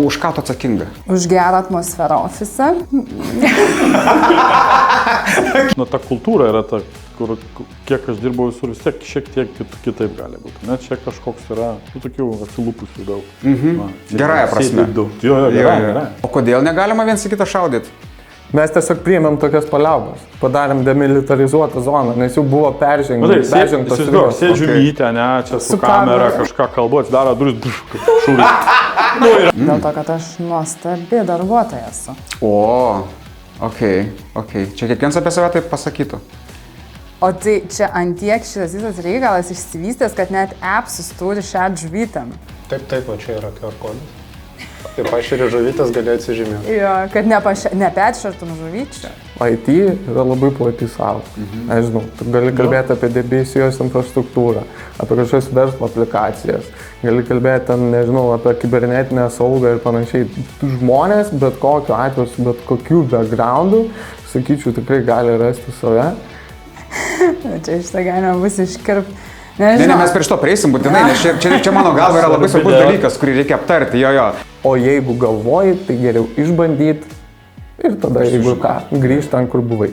Už ką tu atsakinga? Už gerą atmosferą ofise. Nu, ta kultūra yra ta, kur kiek aš dirbau visur, vis tiek šiek tiek kitaip gali būti. Net čia kažkoks yra, tokių atsilupusių daug. Gerąja prasme. Jo, gerai. O kodėl negalima viens į kitą šaudyti? Mes tiesiog priėmėm tokias paliaubas, padarėm demilitarizuotą zoną, nes jau buvo peržengtos ribos. Sėdžiu mytę, ne, čia su kamera kažką kalbu, atsidaro duris, šūrį. Dėl to, kad aš nuostabi darbuotoja esu. Okei. Čia kiekvienas apie save taip pasakytų. O tai čia antiek šitas visas reikalas išsivystęs, kad net appsus turi šią žuvytę. Taip, va čia yra QR kodas. Taip aš ir žuvytės gali atsižymėti. Jo, kad neperšartum žuvyčių. IT yra labai plati sąvoka. Nežinau, tu gali kalbėti apie debesijos infrastruktūrą, apie kažkokias verslo aplikacijas, gali kalbėti ten, nežinau, apie kibernetinę saugą ir panašiai. Žmonės, bet kokiu atveju, su bet kokiu backgroundu, sakyčiau, tikrai gali rasti save. Čia šitą galima bus iškirpti. Ne, mes prieš to prieisim būtinai, nes čia mano galva yra labai svarbus dalykas, kurį reikia aptarti, jo. O jeigu galvoji, tai geriau išbandyti ir tada, jeigu ką, grįžti ten, kur buvai.